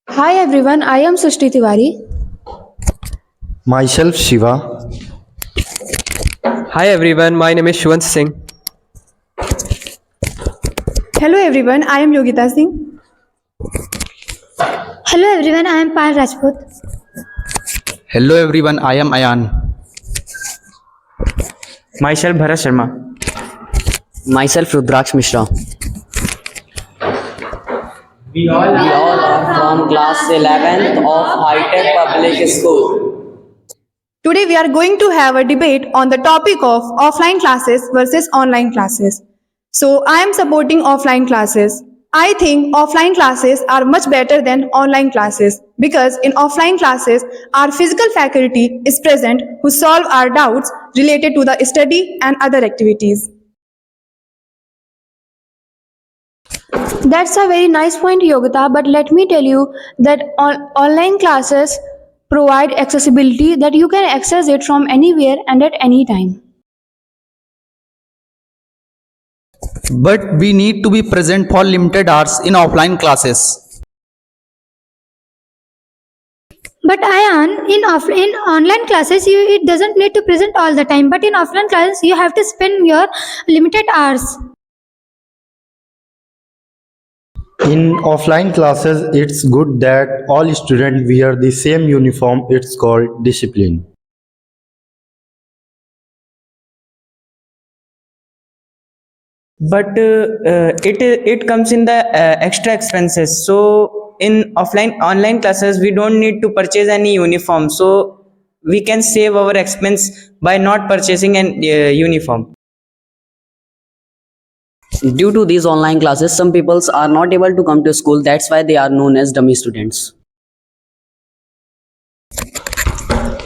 Hi everyone, I am Srishti Tiwari. Myself Shiva. Hi everyone, my name is Shubham Singh. Hello everyone, I am Yogita Singh. Hello everyone, I am Payal Rajput. Hello everyone, I am Ayan. Myself Bharat Sharma. Myself Rudraksh Mishra. We all are from class 11th of High Tech Public School. Today we are going to have a debate on the topic of offline classes versus online classes. So I am supporting offline classes. I think offline classes are much better than online classes because in offline classes our physical faculty is present who solve our doubts related to the study and other activities. That's a very nice point, Yogita, but let me tell you that online classes provide accessibility that you can access it from anywhere and at any time. But we need to be present for limited hours in offline classes. But Ayan, in online classes, it doesn't need to present all the time. But in offline classes, you have to spend your limited hours. In offline classes, it's good that all students wear the same uniform. It's called discipline. But it comes in the extra expenses. So in offline online classes, we don't need to purchase any uniform. So we can save our expense by not purchasing an uniform. Due to these online classes, some people are not able to come to school. That's why they are known as dummy students.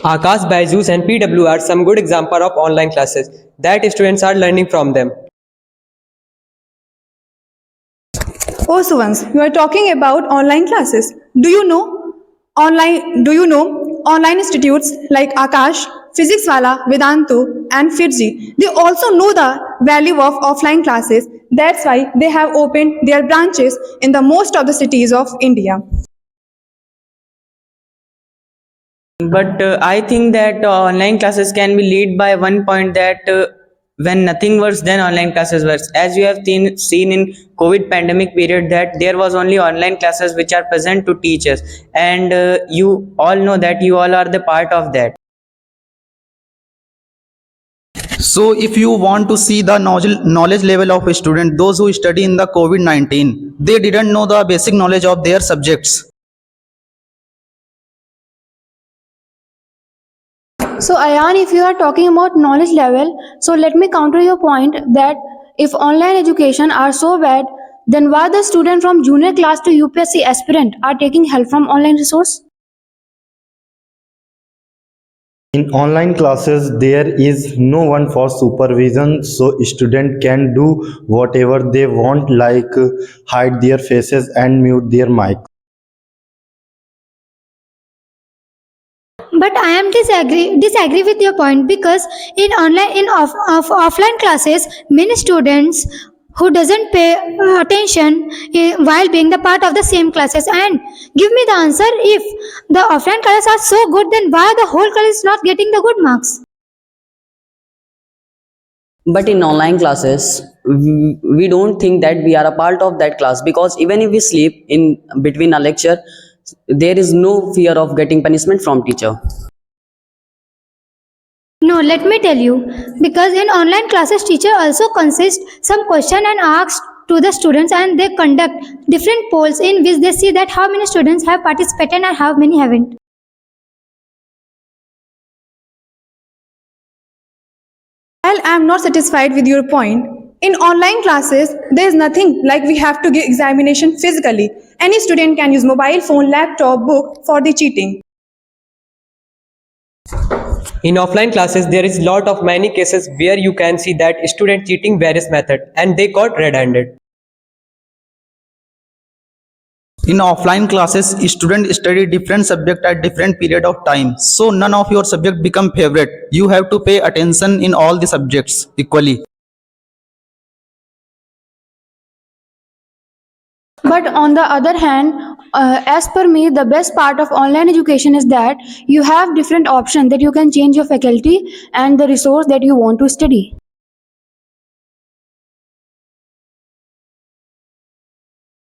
Akash, Byju's and PW are some good example of online classes that students are learning from them. Oh, Suvans, you are talking about online classes. Do you know online institutes like Akash, Physics Wala, Vedantu, and Fitji? They also know the value of offline classes. That's why they have opened their branches in the most of the cities of India. But I think that online classes can be lead by one point that when nothing works, then online classes works. As you have seen in COVID pandemic period that there was only online classes which are present to teach us, and you all know that you all are the part of that. So if you want to see the knowledge level of a student, those who study in the COVID-19, they didn't know the basic knowledge of their subjects. So, Ayan, if you are talking about knowledge level, so let me counter your point that if online education are so bad, then why the student from junior class to UPSC aspirant are taking help from online resource? In online classes, there is no one for supervision, so students can do whatever they want, like hide their faces and mute their mic. But I am disagree with your point because in offline classes, many students who doesn't pay attention while being the part of the same classes. And give me the answer: if the offline classes are so good, then why the whole class is not getting the good marks? But in online classes, we don't think that we are a part of that class, because even if we sleep in between a lecture, there is no fear of getting punishment from teacher. No, let me tell you. Because in online classes, teacher also consist some question and asks to the students, and they conduct different polls in which they see that how many students have participated and how many haven't. While I am not satisfied with your point, in online classes, there is nothing like we have to give examination physically. Any student can use mobile phone, laptop, book for the cheating. In offline classes, there is lot of many cases where you can see that student cheating various method and they got red-handed. In offline classes, students study different subject at different period of time. So none of your subject become favorite. You have to pay attention in all the subjects equally. But on the other hand, As per me, the best part of online education is that you have different options that you can change your faculty and the resource that you want to study.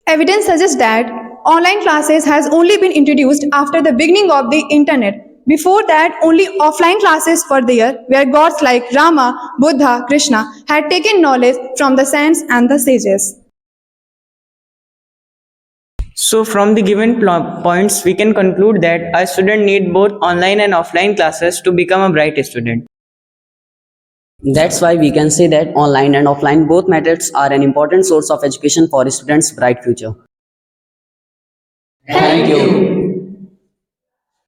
Evidence suggests that online classes has only been introduced after the beginning of the internet. Before that, only offline classes were there, where gods like Rama, Buddha, Krishna had taken knowledge from the saints and the sages. So from the given points, we can conclude that a student need both online and offline classes to become a bright student. That's why we can say that online and offline both methods are an important source of education for a student's bright future. Thank you.